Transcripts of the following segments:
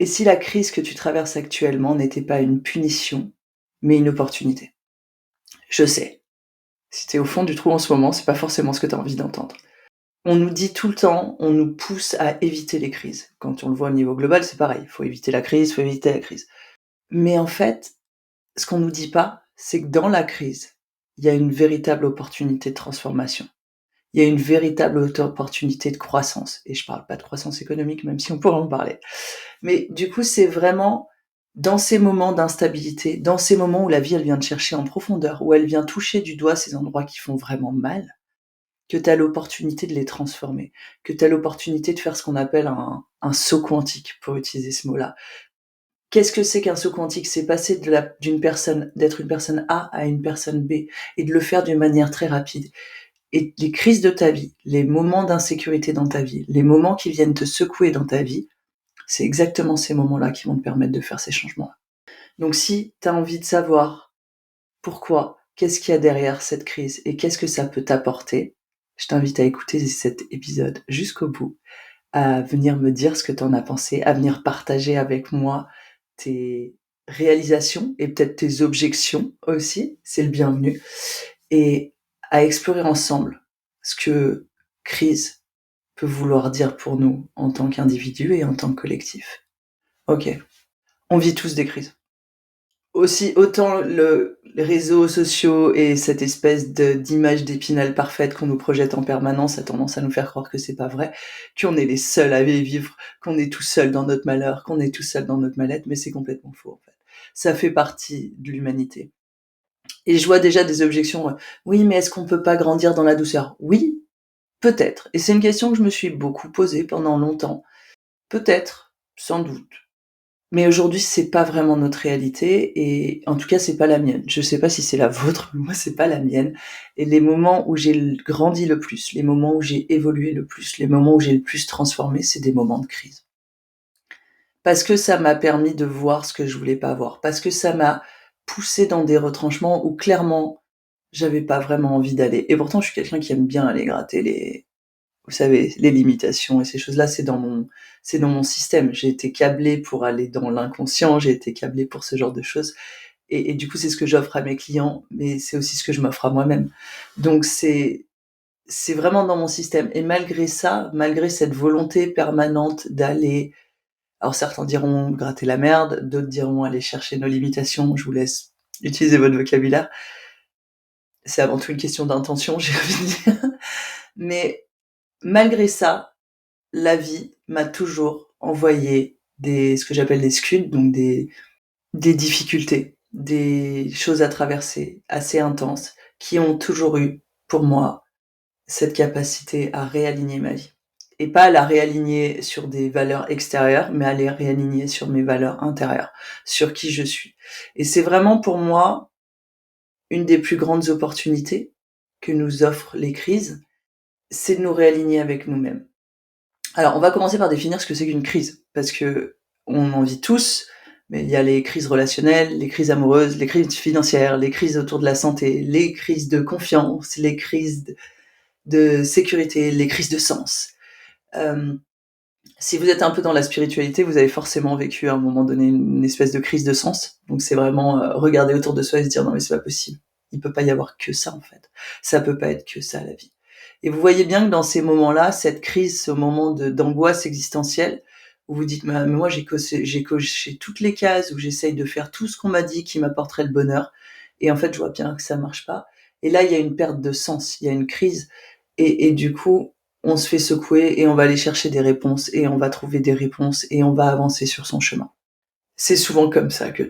Et si la crise que tu traverses actuellement n'était pas une punition, mais une opportunité? Je sais, si tu es au fond du trou en ce moment, c'est pas forcément ce que tu as envie d'entendre. On nous dit tout le temps, on nous pousse à éviter les crises. Quand on le voit au niveau global, c'est pareil, il faut éviter la crise, il faut éviter la crise. Mais en fait, ce qu'on nous dit pas, c'est que dans la crise, il y a une véritable opportunité de transformation. Il y a une véritable opportunité de croissance. Et je parle pas de croissance économique, même si on pourrait en parler. Mais du coup, c'est vraiment dans ces moments d'instabilité, dans ces moments où la vie, elle vient te chercher en profondeur, où elle vient toucher du doigt ces endroits qui font vraiment mal, que tu as l'opportunité de les transformer, que tu as l'opportunité de faire ce qu'on appelle un saut quantique, pour utiliser ce mot-là. Qu'est-ce que c'est qu'un saut quantique? C'est passer d'une personne, d'être une personne A à une personne B, et de le faire d'une manière très rapide. Et les crises de ta vie, les moments d'insécurité dans ta vie, les moments qui viennent te secouer dans ta vie, c'est exactement ces moments-là qui vont te permettre de faire ces changements-là. Donc si tu as envie de savoir pourquoi, qu'est-ce qu'il y a derrière cette crise et qu'est-ce que ça peut t'apporter, je t'invite à écouter cet épisode jusqu'au bout, à venir me dire ce que tu en as pensé, à venir partager avec moi tes réalisations et peut-être tes objections aussi, c'est le bienvenu, et à explorer ensemble ce que crise peut vouloir dire pour nous en tant qu'individus et en tant que collectif. Ok, on vit tous des crises. Aussi, autant les réseaux sociaux et cette espèce d'image d'Épinal parfaite qu'on nous projette en permanence a tendance à nous faire croire que c'est pas vrai, qu'on est les seuls à vivre, qu'on est tout seul dans notre malheur, qu'on est tout seul dans notre mal-être, mais c'est complètement faux en fait. Ça fait partie de l'humanité. Et je vois déjà des objections. Oui, mais est-ce qu'on peut pas grandir dans la douceur? Oui, peut-être. Et c'est une question que je me suis beaucoup posée pendant longtemps. Peut-être, sans doute. Mais aujourd'hui, c'est pas vraiment notre réalité et en tout cas, c'est pas la mienne. Je sais pas si c'est la vôtre, mais moi, c'est pas la mienne. Et les moments où j'ai grandi le plus, les moments où j'ai évolué le plus, les moments où j'ai le plus transformé, c'est des moments de crise. Parce que ça m'a permis de voir ce que je voulais pas voir. Parce que ça m'a poussé dans des retranchements où clairement, j'avais pas vraiment envie d'aller. Et pourtant, je suis quelqu'un qui aime bien aller gratter vous savez, les limitations et ces choses-là, c'est dans mon système. J'ai été câblée pour aller dans l'inconscient, j'ai été câblée pour ce genre de choses. Et du coup, c'est ce que j'offre à mes clients, mais c'est aussi ce que je m'offre à moi-même. Donc c'est vraiment dans mon système. Et malgré ça, malgré cette volonté permanente d'aller, alors certains diront gratter la merde, d'autres diront aller chercher nos limitations, je vous laisse utiliser votre vocabulaire. C'est avant tout une question d'intention, j'ai envie de dire. Mais malgré ça, la vie m'a toujours envoyé ce que j'appelle des scuds, donc des difficultés, des choses à traverser assez intenses, qui ont toujours eu, pour moi, cette capacité à réaligner ma vie. Et pas à la réaligner sur des valeurs extérieures, mais à les réaligner sur mes valeurs intérieures, sur qui je suis. Et c'est vraiment pour moi une des plus grandes opportunités que nous offrent les crises, c'est de nous réaligner avec nous-mêmes. Alors, on va commencer par définir ce que c'est qu'une crise, parce que on en vit tous, mais il y a les crises relationnelles, les crises amoureuses, les crises financières, les crises autour de la santé, les crises de confiance, les crises de sécurité, les crises de sens. Si vous êtes un peu dans la spiritualité, vous avez forcément vécu à un moment donné une espèce de crise de sens. Donc c'est vraiment regarder autour de soi et se dire non mais c'est pas possible. Il peut pas y avoir que ça en fait. Ça peut pas être que ça la vie. Et vous voyez bien que dans ces moments-là, cette crise, ce moment d'angoisse existentielle, où vous dites mais moi j'ai coché toutes les cases, où j'essaye de faire tout ce qu'on m'a dit qui m'apporterait le bonheur, et en fait je vois bien que ça marche pas. Et là il y a une perte de sens, il y a une crise, et du coup on se fait secouer et on va aller chercher des réponses et on va trouver des réponses et on va avancer sur son chemin. C'est souvent comme ça que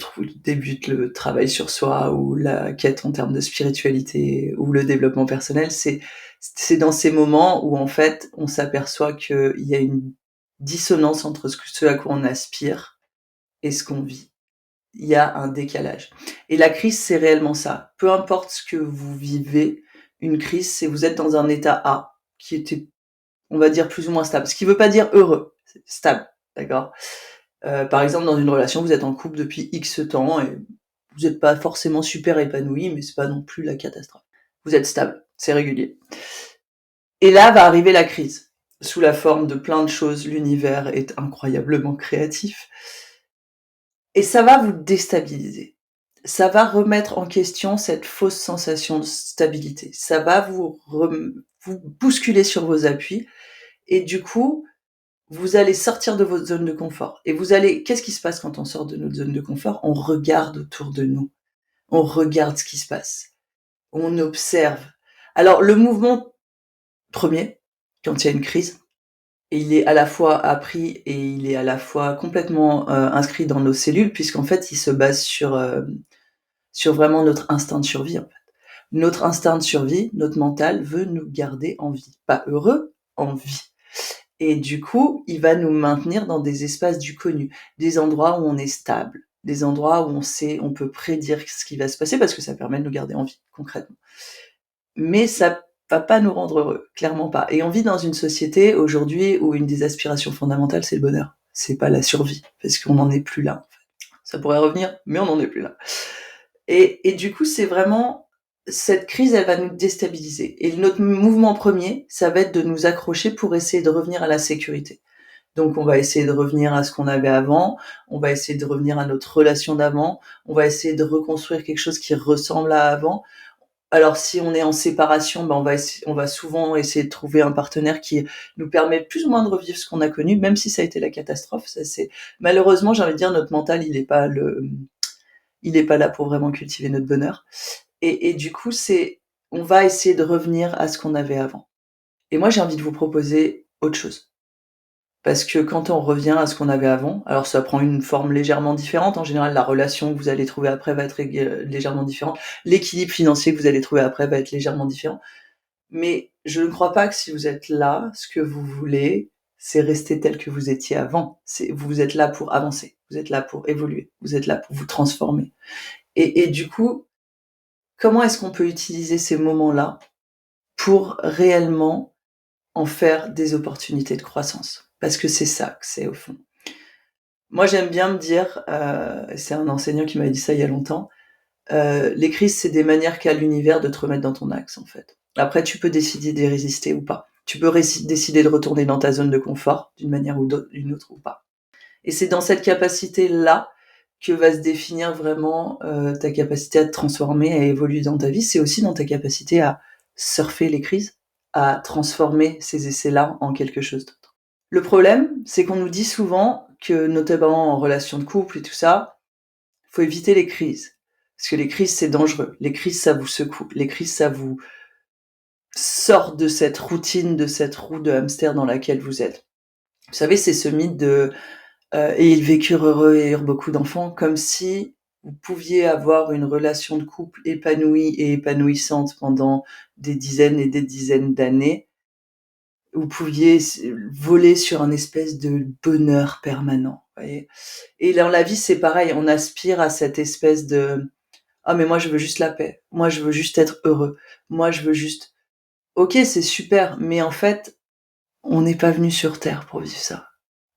débute le travail sur soi ou la quête en termes de spiritualité ou le développement personnel. C'est dans ces moments où en fait on s'aperçoit qu'il y a une dissonance entre ce à quoi on aspire et ce qu'on vit. Il y a un décalage. Et la crise, c'est réellement ça. Peu importe ce que vous vivez, une crise, c'est vous êtes dans un état A qui était, on va dire, plus ou moins stable. Ce qui veut pas dire heureux, c'est stable, d'accord? Par exemple, dans une relation, vous êtes en couple depuis X temps et vous êtes pas forcément super épanoui, mais c'est pas non plus la catastrophe. Vous êtes stable, c'est régulier. Et là va arriver la crise. sous la forme de plein de choses. L'univers est incroyablement créatif et ça va vous déstabiliser. Ça va remettre en question cette fausse sensation de stabilité. Ça va vous bousculer sur vos appuis et du coup, vous allez sortir de votre zone de confort et vous allez qu'est-ce qui se passe quand on sort de notre zone de confort? On regarde autour de nous. On regarde ce qui se passe. On observe. Alors le mouvement premier, quand il y a une crise, il est à la fois appris et il est à la fois complètement, inscrit dans nos cellules puisqu'en fait, il se base sur vraiment notre instinct de survie, en fait. Notre instinct de survie, notre mental veut nous garder en vie. Pas heureux, en vie. Et du coup, il va nous maintenir dans des espaces du connu, des endroits où on est stable, des endroits où on sait, on peut prédire ce qui va se passer parce que ça permet de nous garder en vie, concrètement. Mais ça va pas nous rendre heureux, clairement pas. Et on vit dans une société aujourd'hui où une des aspirations fondamentales, c'est le bonheur. C'est pas la survie, parce qu'on n'en est plus là, en fait. Ça pourrait revenir, mais on n'en est plus là. Et du coup, c'est vraiment cette crise, elle va nous déstabiliser. Et notre mouvement premier, ça va être de nous accrocher pour essayer de revenir à la sécurité. Donc on va essayer de revenir à ce qu'on avait avant, on va essayer de revenir à notre relation d'avant, on va essayer de reconstruire quelque chose qui ressemble à avant. Alors si on est en séparation, ben on va souvent essayer de trouver un partenaire qui nous permet plus ou moins de revivre ce qu'on a connu, même si ça a été la catastrophe. Ça c'est malheureusement, j'ai envie de dire, notre mental, il est pas là pour vraiment cultiver notre bonheur. Et du coup, on va essayer de revenir à ce qu'on avait avant. Et moi, j'ai envie de vous proposer autre chose. Parce que quand on revient à ce qu'on avait avant, alors ça prend une forme légèrement différente. En général, la relation que vous allez trouver après va être légèrement différente. L'équilibre financier que vous allez trouver après va être légèrement différent. Mais je ne crois pas que si vous êtes là, ce que vous voulez, c'est rester tel que vous étiez avant. Vous êtes là pour avancer, vous êtes là pour évoluer, vous êtes là pour vous transformer. Et du coup, comment est-ce qu'on peut utiliser ces moments-là pour réellement en faire des opportunités de croissance? Parce que c'est ça que c'est au fond. Moi, j'aime bien me dire, c'est un enseignant qui m'avait dit ça il y a longtemps, les crises, c'est des manières qu'a l'univers de te remettre dans ton axe, en fait. Après, tu peux décider d'y résister ou pas. Tu peux décider de retourner dans ta zone de confort d'une manière ou d'une autre ou pas. Et c'est dans cette capacité-là que va se définir vraiment ta capacité à te transformer, à évoluer dans ta vie. C'est aussi dans ta capacité à surfer les crises, à transformer ces essais-là en quelque chose d'autre. Le problème, c'est qu'on nous dit souvent que, notamment en relation de couple et tout ça, faut éviter les crises. Parce que les crises, c'est dangereux. Les crises, ça vous secoue. Les crises, ça vous sort de cette routine, de cette roue de hamster dans laquelle vous êtes. Vous savez, c'est ce mythe de et ils vécurent heureux et eurent beaucoup d'enfants, comme si vous pouviez avoir une relation de couple épanouie et épanouissante pendant des dizaines et des dizaines d'années. Vous pouviez voler sur un espèce de bonheur permanent, voyez. Et dans la vie, c'est pareil, on aspire à cette espèce de ah mais moi je veux juste la paix, moi je veux juste être heureux, moi je veux juste. Ok, c'est super, mais en fait, on n'est pas venu sur Terre pour vivre ça.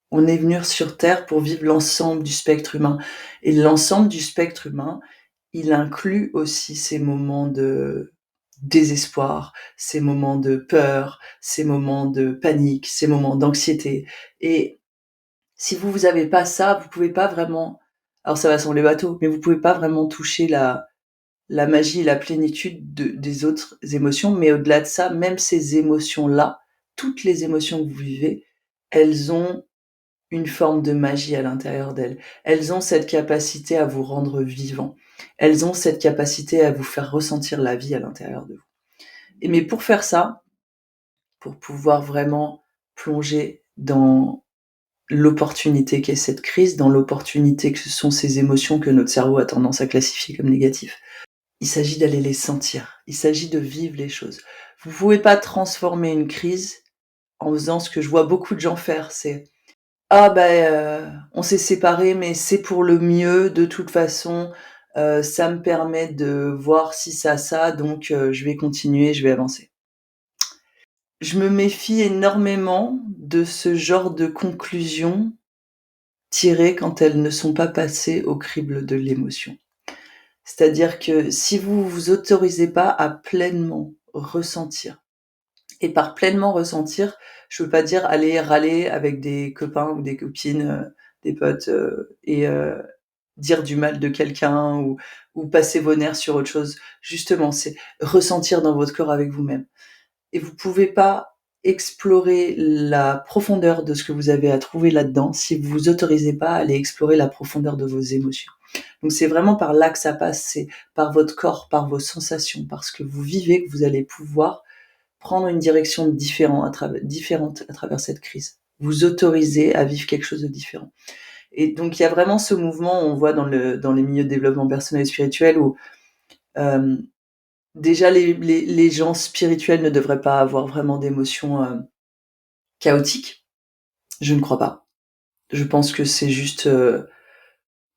On est venu sur Terre pour vivre l'ensemble du spectre humain. Et l'ensemble du spectre humain, il inclut aussi ces moments de désespoir, ces moments de peur, ces moments de panique, ces moments d'anxiété. Et si vous avez pas ça, vous pouvez pas vraiment, alors ça va sembler bateau, mais vous pouvez pas vraiment toucher la magie et la plénitude des autres émotions. Mais au-delà de ça, même ces émotions-là, toutes les émotions que vous vivez, elles ont une forme de magie à l'intérieur d'elles. Elles ont cette capacité à vous rendre vivant. Elles ont cette capacité à vous faire ressentir la vie à l'intérieur de vous. Mais pour faire ça, pour pouvoir vraiment plonger dans l'opportunité qu'est cette crise, dans l'opportunité que ce sont ces émotions que notre cerveau a tendance à classifier comme négatives, il s'agit d'aller les sentir. Il s'agit de vivre les choses. Vous pouvez pas transformer une crise en faisant ce que je vois beaucoup de gens faire, c'est ah on s'est séparés, mais c'est pour le mieux de toute façon, ça me permet de voir ci, ça, donc je vais continuer, je vais avancer. Je me méfie énormément de ce genre de conclusions tirées quand elles ne sont pas passées au crible de l'émotion. C'est-à-dire que si vous vous autorisez pas à pleinement ressentir Et par pleinement ressentir, je veux pas dire aller râler avec des copains ou des copines, des potes, dire du mal de quelqu'un ou passer vos nerfs sur autre chose. Justement, c'est ressentir dans votre corps avec vous-même. Et vous pouvez pas explorer la profondeur de ce que vous avez à trouver là-dedans si vous vous autorisez pas à aller explorer la profondeur de vos émotions. Donc c'est vraiment par là que ça passe, c'est par votre corps, par vos sensations, par ce que vous vivez, que vous allez pouvoir prendre une direction différente à travers cette crise. Vous autoriser à vivre quelque chose de différent. Et donc il y a vraiment ce mouvement, on voit dans les milieux de développement personnel et spirituel où déjà les gens spirituels ne devraient pas avoir vraiment d'émotions chaotiques. Je ne crois pas. Je pense que c'est juste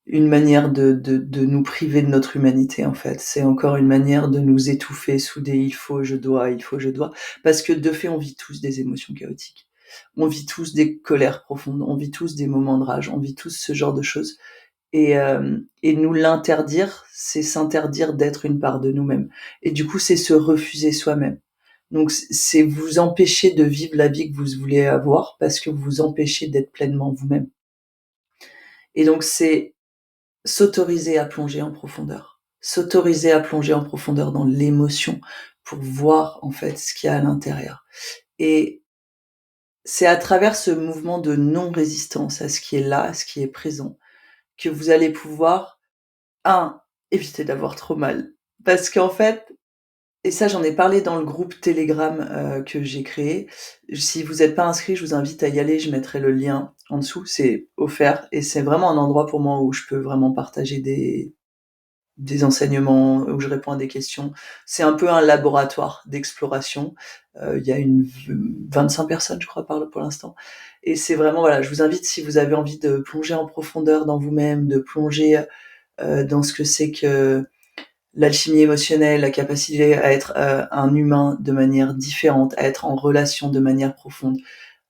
une manière de nous priver de notre humanité, en fait. C'est encore une manière de nous étouffer sous des il faut, je dois, il faut, je dois. Parce que de fait, on vit tous des émotions chaotiques. On vit tous des colères profondes, on vit tous des moments de rage, on vit tous ce genre de choses. Et nous l'interdire, c'est s'interdire d'être une part de nous-mêmes. Et du coup, c'est se refuser soi-même. Donc, c'est vous empêcher de vivre la vie que vous voulez avoir parce que vous vous empêchez d'être pleinement vous-même. Et donc, c'est s'autoriser à plonger en profondeur. S'autoriser à plonger en profondeur dans l'émotion pour voir, en fait, ce qu'il y a à l'intérieur. Et c'est à travers ce mouvement de non-résistance à ce qui est là, à ce qui est présent, que vous allez pouvoir, éviter d'avoir trop mal. Parce qu'en fait, et ça j'en ai parlé dans le groupe Telegram que j'ai créé. Si vous n'êtes pas inscrit, je vous invite à y aller, je mettrai le lien en dessous, c'est offert et c'est vraiment un endroit pour moi où je peux vraiment partager des enseignements, où je réponds à des questions. C'est un peu un laboratoire d'exploration. Il y a 25 personnes, je crois, pour l'instant. Et c'est vraiment, voilà, je vous invite, si vous avez envie de plonger en profondeur dans vous-même, de plonger dans ce que c'est que l'alchimie émotionnelle, la capacité à être un humain de manière différente, à être en relation de manière profonde,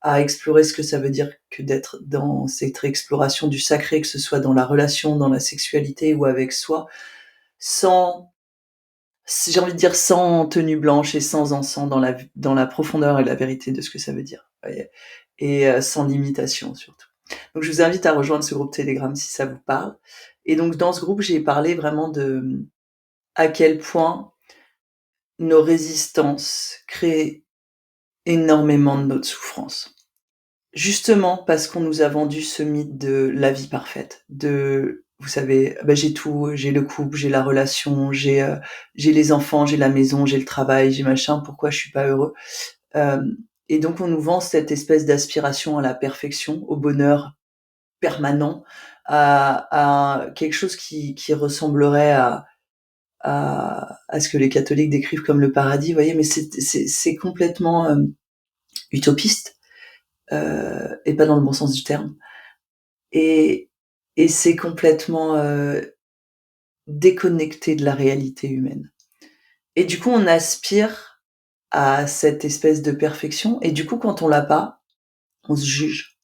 à explorer ce que ça veut dire que d'être dans cette exploration du sacré, que ce soit dans la relation, dans la sexualité ou avec soi, sans, j'ai envie de dire sans tenue blanche et sans encens, dans la profondeur et la vérité de ce que ça veut dire. Et sans limitation surtout. Donc je vous invite à rejoindre ce groupe Telegram si ça vous parle. Et donc dans ce groupe, j'ai parlé vraiment de à quel point nos résistances créent énormément de notre souffrance. Justement parce qu'on nous a vendu ce mythe de la vie parfaite, de vous savez, j'ai tout, j'ai le couple, j'ai la relation, j'ai les enfants, j'ai la maison, j'ai le travail, j'ai machin, pourquoi je suis pas heureux? Et donc on nous vend cette espèce d'aspiration à la perfection, au bonheur permanent, à quelque chose qui ressemblerait à ce que les catholiques décrivent comme le paradis, vous voyez, mais c'est complètement utopiste, et pas dans le bon sens du terme. Et, et c'est complètement déconnecté de la réalité humaine. Et du coup, on aspire à cette espèce de perfection, et du coup, quand on l'a pas, on se juge.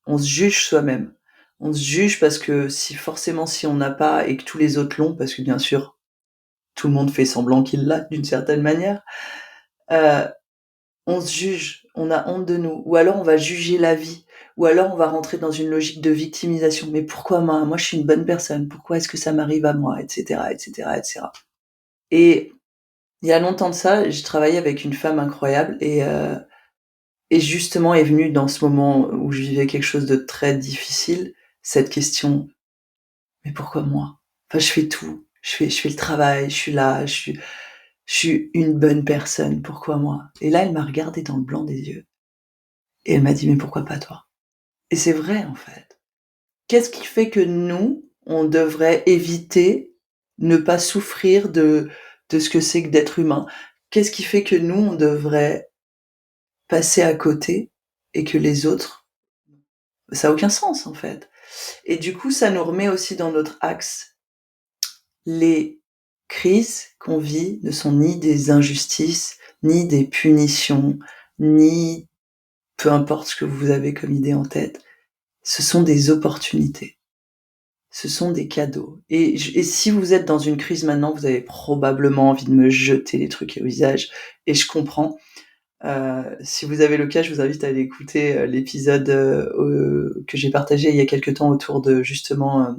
On se juge soi-même. On se juge parce que si on n'a pas et que tous les autres l'ont, parce que bien sûr, tout le monde fait semblant qu'il l'a d'une certaine manière, euh, on se juge, on a honte de nous, ou alors on va juger la vie, ou alors on va rentrer dans une logique de victimisation. Mais pourquoi moi? Moi, je suis une bonne personne. Pourquoi est-ce que ça m'arrive à moi, etc., etc., etc. Et il y a longtemps de ça, j'ai travaillé avec une femme incroyable et justement est venue dans ce moment où je vivais quelque chose de très difficile, cette question: mais pourquoi moi? Enfin, je fais tout, je fais le travail, je suis là, je suis une bonne personne. Pourquoi moi? Et là, elle m'a regardé dans le blanc des yeux. Et elle m'a dit: «Mais pourquoi pas toi?» Et c'est vrai, en fait. Qu'est-ce qui fait que nous, on devrait éviter, ne pas souffrir de ce que c'est que d'être humain? Qu'est-ce qui fait que nous, on devrait passer à côté et que les autres, ça a aucun sens, en fait. Et du coup, ça nous remet aussi dans notre axe. Les crises qu'on vit ne sont ni des injustices, ni des punitions, ni peu importe ce que vous avez comme idée en tête. Ce sont des opportunités. Ce sont des cadeaux. Et si vous êtes dans une crise maintenant, vous avez probablement envie de me jeter des trucs au visage, et je comprends. Si vous avez l'occasion, je vous invite à aller écouter, l'épisode, que j'ai partagé il y a quelque temps autour de justement,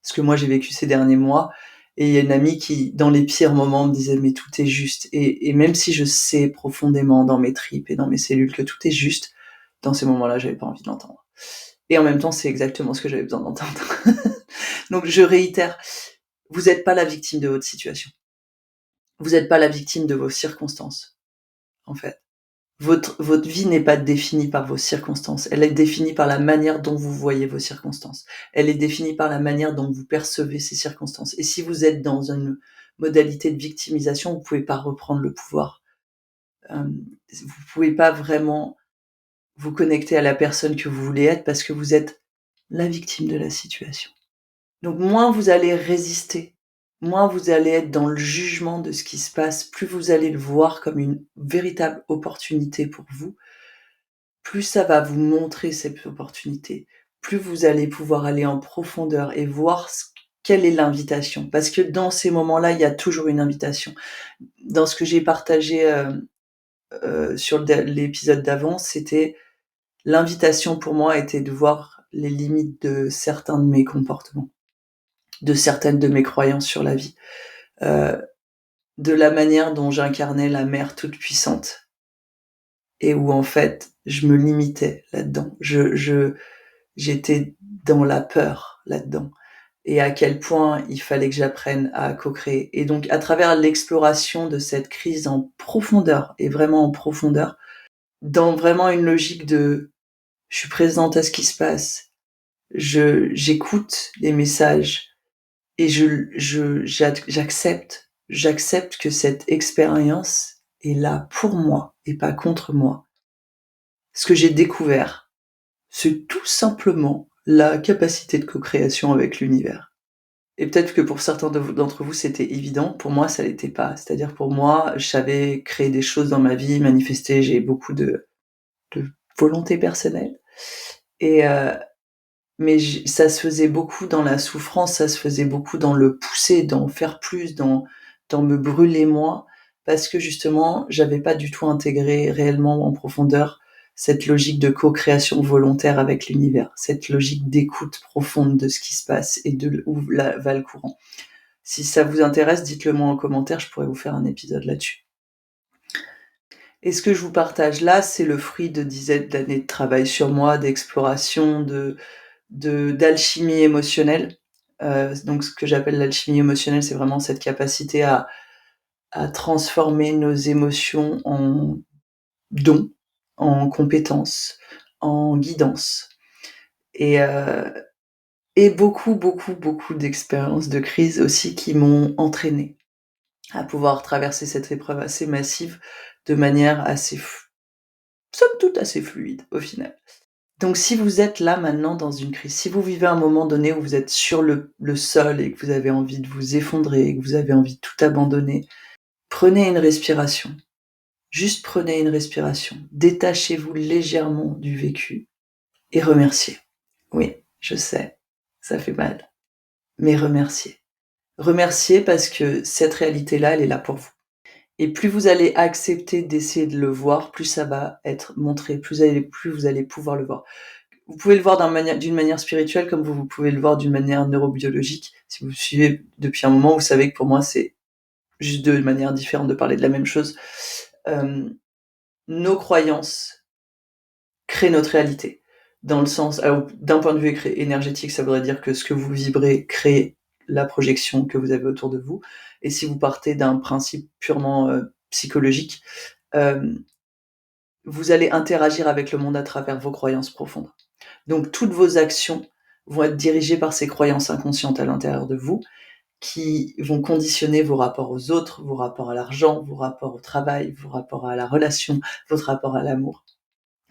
ce que moi j'ai vécu ces derniers mois. Et il y a une amie qui, dans les pires moments, me disait: «Mais tout est juste», et même si je sais profondément dans mes tripes et dans mes cellules que tout est juste, dans ces moments-là, j'avais pas envie de l'entendre. Et en même temps, c'est exactement ce que j'avais besoin d'entendre. Donc je réitère, vous êtes pas la victime de votre situation. Vous êtes pas la victime de vos circonstances, en fait. Votre vie n'est pas définie par vos circonstances. Elle est définie par la manière dont vous voyez vos circonstances. Elle est définie par la manière dont vous percevez ces circonstances. Et si vous êtes dans une modalité de victimisation, vous pouvez pas reprendre le pouvoir. Vous pouvez pas vraiment vous connecter à la personne que vous voulez être parce que vous êtes la victime de la situation. Donc moins vous allez résister, moins vous allez être dans le jugement de ce qui se passe, plus vous allez le voir comme une véritable opportunité pour vous, plus ça va vous montrer cette opportunité, plus vous allez pouvoir aller en profondeur et voir quelle est l'invitation. Parce que dans ces moments-là, il y a toujours une invitation. Dans ce que j'ai partagé sur l'épisode d'avant, c'était l'invitation pour moi était de voir les limites de certains de mes comportements, de certaines de mes croyances sur la vie, euh, de la manière dont j'incarnais la mère toute puissante et où en fait je me limitais là-dedans. J'étais dans la peur là-dedans et à quel point il fallait que j'apprenne à co-créer. Et donc à travers l'exploration de cette crise en profondeur, et vraiment en profondeur, dans vraiment une logique de je suis présente à ce qui se passe, j'écoute les messages et j'accepte que cette expérience est là pour moi et pas contre moi. Ce que j'ai découvert, c'est tout simplement la capacité de co-création avec l'univers. Et peut-être que pour certains d'entre vous, c'était évident. Pour moi, ça l'était pas. C'est-à-dire pour moi, je savais créer des choses dans ma vie, manifester. J'ai beaucoup de volonté personnelle. Et mais ça se faisait beaucoup dans la souffrance, ça se faisait beaucoup dans le pousser, dans faire plus, dans me brûler moi, parce que justement, j'avais pas du tout intégré réellement en profondeur cette logique de co-création volontaire avec l'univers, cette logique d'écoute profonde de ce qui se passe et de où va le courant. Si ça vous intéresse, dites-le moi en commentaire, je pourrais vous faire un épisode là-dessus. Et ce que je vous partage là, c'est le fruit de dizaines d'années de travail sur moi, d'exploration, d'alchimie émotionnelle. Donc ce que j'appelle l'alchimie émotionnelle, c'est vraiment cette capacité à transformer nos émotions en dons, en compétences, en guidance. Et, et beaucoup, beaucoup, beaucoup d'expériences de crise aussi qui m'ont entraînée à pouvoir traverser cette épreuve assez massive de manière assez, somme toute assez fluide au final. Donc si vous êtes là maintenant dans une crise, si vous vivez un moment donné où vous êtes sur le sol et que vous avez envie de vous effondrer et que vous avez envie de tout abandonner, prenez une respiration. Juste prenez une respiration. Détachez-vous légèrement du vécu et remerciez. Oui, je sais, ça fait mal, mais remerciez. Remerciez parce que cette réalité-là, elle est là pour vous. Et plus vous allez accepter d'essayer de le voir, plus ça va être montré, plus vous allez pouvoir le voir. Vous pouvez le voir d'une manière spirituelle comme vous pouvez le voir d'une manière neurobiologique. Si vous me suivez depuis un moment, vous savez que pour moi, c'est juste deux manières différentes de parler de la même chose. Nos croyances créent notre réalité. Dans le sens, alors, d'un point de vue énergétique, ça voudrait dire que ce que vous vibrez crée la projection que vous avez autour de vous. Et si vous partez d'un principe purement psychologique, vous allez interagir avec le monde à travers vos croyances profondes. Donc toutes vos actions vont être dirigées par ces croyances inconscientes à l'intérieur de vous, qui vont conditionner vos rapports aux autres, vos rapports à l'argent, vos rapports au travail, vos rapports à la relation, votre rapport à l'amour.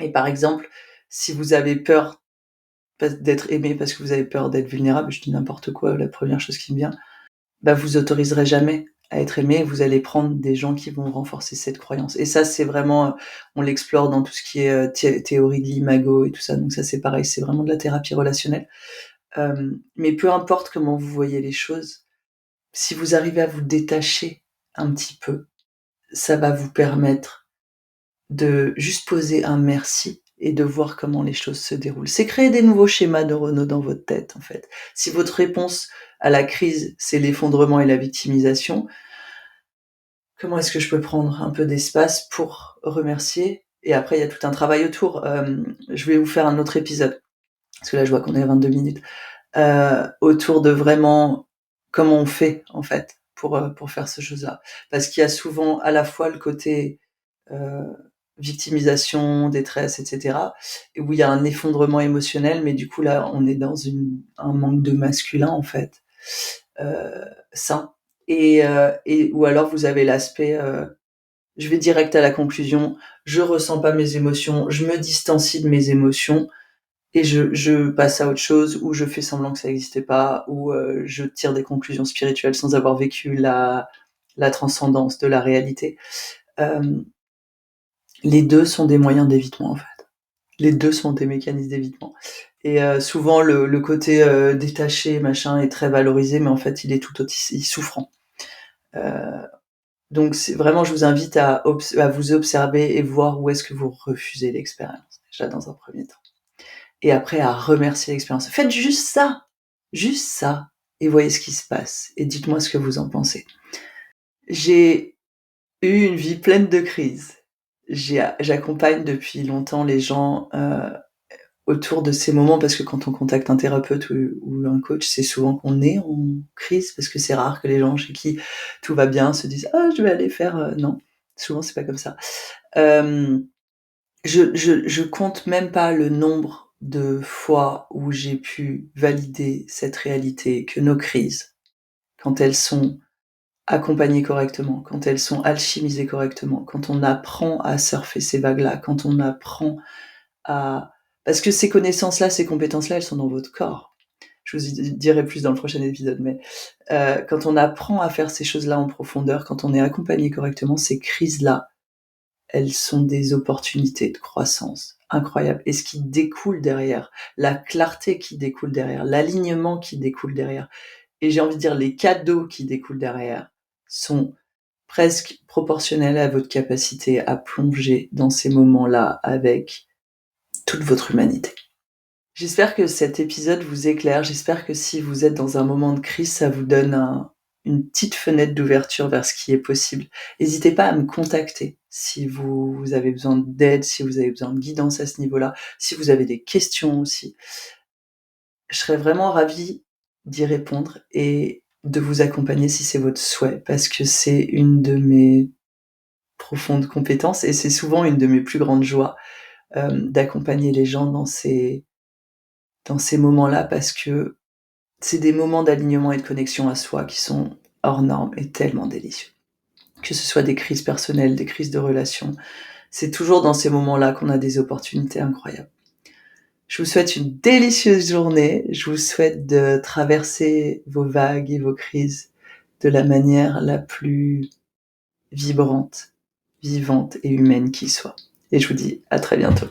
Et par exemple, si vous avez peur d'être aimé parce que vous avez peur d'être vulnérable, je dis n'importe quoi, la première chose qui me vient, bah vous autoriserez jamais à être aimé, vous allez prendre des gens qui vont renforcer cette croyance. Et ça, c'est vraiment, on l'explore dans tout ce qui est théorie de l'imago et tout ça, donc ça c'est pareil, c'est vraiment de la thérapie relationnelle. Mais peu importe comment vous voyez les choses, si vous arrivez à vous détacher un petit peu, ça va vous permettre de juste poser un merci et de voir comment les choses se déroulent. C'est créer des nouveaux schémas neuronaux dans votre tête, en fait. Si votre réponse à la crise, c'est l'effondrement et la victimisation, comment est-ce que je peux prendre un peu d'espace pour remercier? Et après, il y a tout un travail autour. Je vais vous faire un autre épisode, parce que là, je vois qu'on est à 22 minutes, autour de vraiment comment on fait, en fait, pour faire ces choses-là. Parce qu'il y a souvent à la fois le côté heu, victimisation, détresse, et cetera, et où il y a un effondrement émotionnel, mais du coup, là, on est dans un manque de masculin, en fait, sain, et ou alors vous avez l'aspect, je vais direct à la conclusion, je ressens pas mes émotions, je me distancie de mes émotions et je passe à autre chose, ou je fais semblant que ça n'existait pas, ou je tire des conclusions spirituelles sans avoir vécu la transcendance de la réalité. Hem, les 2 sont des moyens d'évitement, en fait. Les 2 sont des mécanismes d'évitement, et souvent le côté, détaché machin est très valorisé, mais en fait il est tout aussi souffrant. Heu, donc c'est vraiment, je vous invite à vous observer et voir où est-ce que vous refusez l'expérience, déjà dans un premier temps, et après à remercier l'expérience. Faites juste ça, et voyez ce qui se passe et dites-moi ce que vous en pensez. J'ai eu une vie pleine de crises. J'accompagne depuis longtemps les gens, autour de ces moments, parce que quand on contacte un thérapeute ou un coach, c'est souvent qu'on est en crise, parce que c'est rare que les gens chez qui tout va bien se disent: «Ah, je vais aller faire,» non, souvent c'est pas comme ça. Hem, je compte même pas le nombre de fois où j'ai pu valider cette réalité que nos crises, quand elles sont accompagnées correctement, quand elles sont alchimisées correctement, quand on apprend à surfer ces vagues-là, quand on apprend à parce que ces connaissances-là, ces compétences-là, elles sont dans votre corps. Je vous y dirai plus dans le prochain épisode, mais quand on apprend à faire ces choses-là en profondeur, quand on est accompagné correctement, ces crises-là, elles sont des opportunités de croissance incroyables, et ce qui découle derrière, la clarté qui découle derrière, l'alignement qui découle derrière, et j'ai envie de dire les cadeaux qui découlent derrière sont presque proportionnels à votre capacité à plonger dans ces moments-là avec toute votre humanité. J'espère que cet épisode vous éclaire. J'espère que si vous êtes dans un moment de crise, ça vous donne une petite fenêtre d'ouverture vers ce qui est possible. N'hésitez pas à me contacter si vous avez besoin d'aide, si vous avez besoin de guidance à ce niveau-là, si vous avez des questions aussi. Je serais vraiment ravie d'y répondre et de vous accompagner si c'est votre souhait, parce que c'est une de mes profondes compétences et c'est souvent une de mes plus grandes joies, d'accompagner les gens dans ces moments-là, parce que c'est des moments d'alignement et de connexion à soi qui sont hors normes et tellement délicieux. Que ce soit des crises personnelles, des crises de relations, c'est toujours dans ces moments-là qu'on a des opportunités incroyables. Je vous souhaite une délicieuse journée. Je vous souhaite de traverser vos vagues et vos crises de la manière la plus vibrante, vivante et humaine qui soit. Et je vous dis à très bientôt.